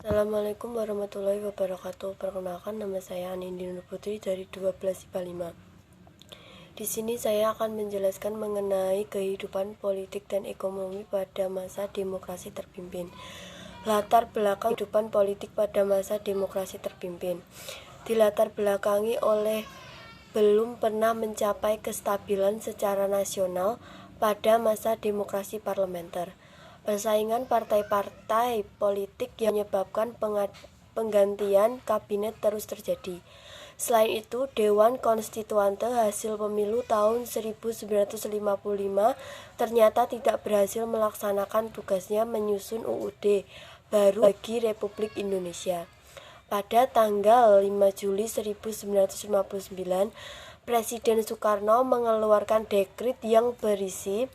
Assalamualaikum warahmatullahi wabarakatuh. Perkenalkan, nama saya Anindi Nur Putri dari 12 IPA 5. Di sini saya akan menjelaskan mengenai kehidupan politik dan ekonomi pada masa demokrasi terpimpin. Latar belakang kehidupan politik pada masa demokrasi terpimpin dilatar belakangi oleh belum pernah mencapai kestabilan secara nasional pada masa demokrasi parlementer. Persaingan partai-partai politik yang menyebabkan penggantian kabinet terus terjadi. Selain itu, Dewan Konstituante hasil pemilu tahun 1955 ternyata tidak berhasil melaksanakan tugasnya menyusun UUD baru bagi Republik Indonesia. Pada tanggal 5 Juli 1959, Presiden Soekarno mengeluarkan dekret yang berisi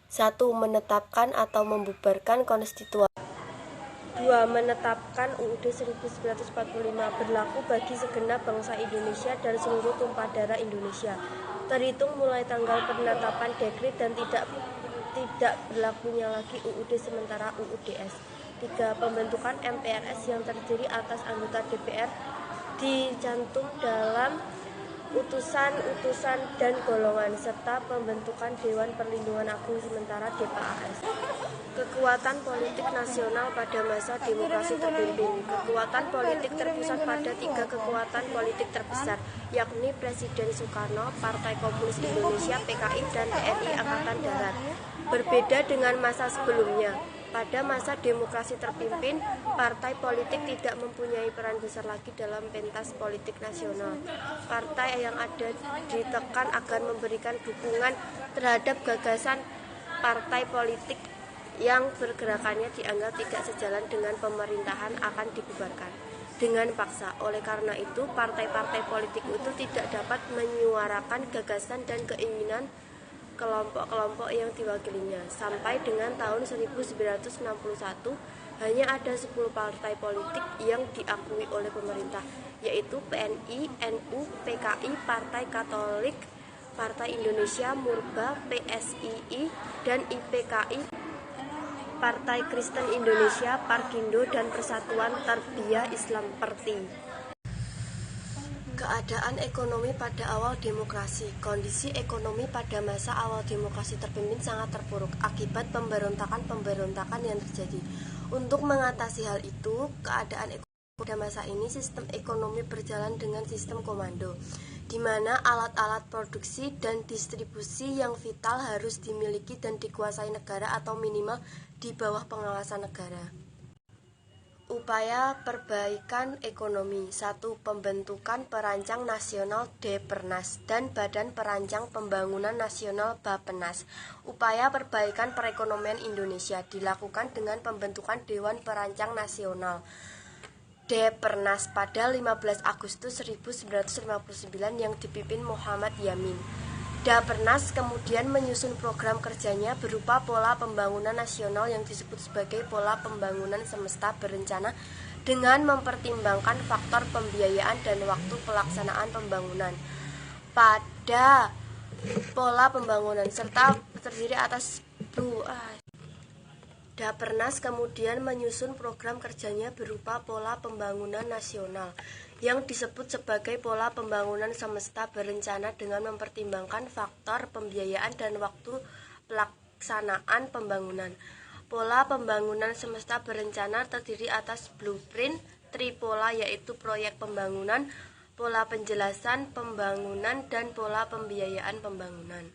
1. Menetapkan atau membubarkan konstitusi. 2. Menetapkan UUD 1945 berlaku bagi segenap bangsa Indonesia dan seluruh tumpah darah Indonesia, terhitung mulai tanggal penetapan dekret dan tidak berlakunya lagi UUD sementara UUDS. 3. Pembentukan MPRS yang terdiri atas anggota DPR dicantum dalam utusan-utusan dan golongan, serta pembentukan Dewan Perlindungan Agung sementara DPAS. Kekuatan politik nasional pada masa demokrasi terpimpin. Kekuatan politik terpusat pada 3 kekuatan politik terbesar, yakni Presiden Soekarno, Partai Komunis Indonesia (PKI), dan TNI Angkatan Darat. Berbeda dengan masa sebelumnya, pada masa demokrasi terpimpin, partai politik tidak mempunyai peran besar lagi dalam pentas politik nasional. Partai yang ada ditekan agar memberikan dukungan terhadap gagasan partai politik yang pergerakannya dianggap tidak sejalan dengan pemerintahan akan dibubarkan dengan paksa. Oleh karena itu, partai-partai politik itu tidak dapat menyuarakan gagasan dan keinginan kelompok-kelompok yang diwakilinya. Sampai dengan tahun 1961, hanya ada 10 partai politik yang diakui oleh pemerintah, yaitu PNI, NU, PKI, Partai Katolik, Partai Indonesia Murba, PSII, dan IPKI, Partai Kristen Indonesia, Parkindo, dan Persatuan Tarbiyah Islam Perti. Keadaan ekonomi pada awal demokrasi. Kondisi ekonomi pada masa awal demokrasi terpimpin sangat terpuruk akibat pemberontakan yang terjadi. Untuk mengatasi hal itu, keadaan ekonomi pada masa ini, sistem ekonomi berjalan dengan sistem komando, di mana alat-alat produksi dan distribusi yang vital harus dimiliki dan dikuasai negara atau minimal di bawah pengawasan negara. Upaya perbaikan ekonomi. 1. Pembentukan Perancang Nasional Depernas dan Badan Perancang Pembangunan Nasional Bapenas. Upaya perbaikan perekonomian Indonesia dilakukan dengan pembentukan Dewan Perancang Nasional Depernas pada 15 Agustus 1959 yang dipimpin Muhammad Yamin. Dapernas kemudian menyusun program kerjanya berupa pola pembangunan nasional yang disebut sebagai pola pembangunan semesta berencana dengan mempertimbangkan faktor pembiayaan dan waktu pelaksanaan pembangunan. Pada pola pembangunan serta terdiri atas Dapernas kemudian menyusun program kerjanya berupa pola pembangunan nasional yang disebut sebagai pola pembangunan semesta berencana dengan mempertimbangkan faktor pembiayaan dan waktu pelaksanaan pembangunan. Pola pembangunan semesta berencana terdiri atas blueprint, tripola yaitu proyek pembangunan, pola penjelasan pembangunan, dan pola pembiayaan pembangunan.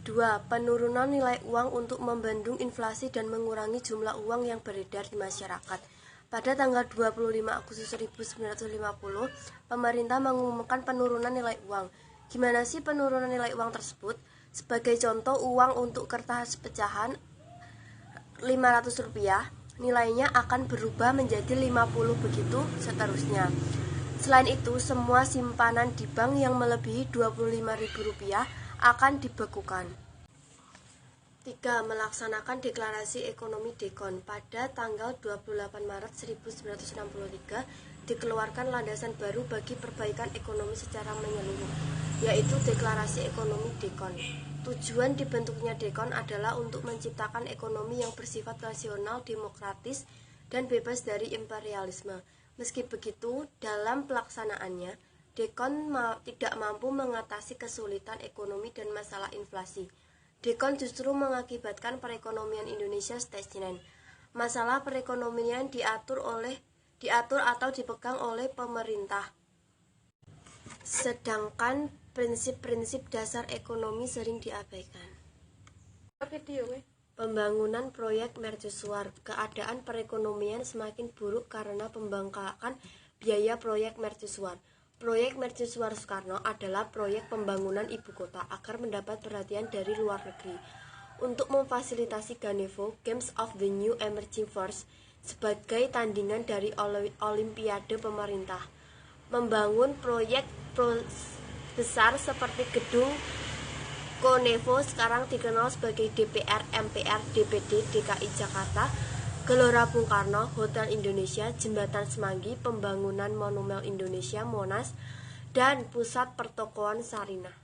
2. Penurunan nilai uang untuk membendung inflasi dan mengurangi jumlah uang yang beredar di masyarakat. Pada tanggal 25 Agustus 1950, pemerintah mengumumkan penurunan nilai uang. Gimana sih penurunan nilai uang tersebut? Sebagai contoh, uang untuk kertas pecahan Rp500 nilainya akan berubah menjadi 50, begitu seterusnya. Selain itu, semua simpanan di bank yang melebihi Rp25.000 akan dibekukan. 3. Melaksanakan Deklarasi Ekonomi Dekon. Pada tanggal 28 Maret 1963 dikeluarkan landasan baru bagi perbaikan ekonomi secara menyeluruh, yaitu Deklarasi Ekonomi Dekon. Tujuan dibentuknya Dekon adalah untuk menciptakan ekonomi yang bersifat rasional, demokratis, dan bebas dari imperialisme. Meski begitu, dalam pelaksanaannya, Dekon tidak mampu mengatasi kesulitan ekonomi dan masalah inflasi. Dekon justru mengakibatkan perekonomian Indonesia stagnan. Masalah perekonomian diatur atau dipegang oleh pemerintah. Sedangkan prinsip-prinsip dasar ekonomi sering diabaikan. Pembangunan proyek mercusuar. Keadaan perekonomian semakin buruk karena pembangkakan biaya proyek mercusuar. Proyek Mercusuar Soekarno adalah proyek pembangunan ibu kota agar mendapat perhatian dari luar negeri untuk memfasilitasi Ganevo, Games of the New Emerging Force, sebagai tandingan dari Olimpiade pemerintah. Membangun proyek besar seperti gedung Ganevo sekarang dikenal sebagai DPR, MPR, DPD, DKI Jakarta, Gelora Bung Karno, Hotel Indonesia, Jembatan Semanggi, pembangunan Monumen Indonesia, Monas, dan pusat pertokoan Sarinah.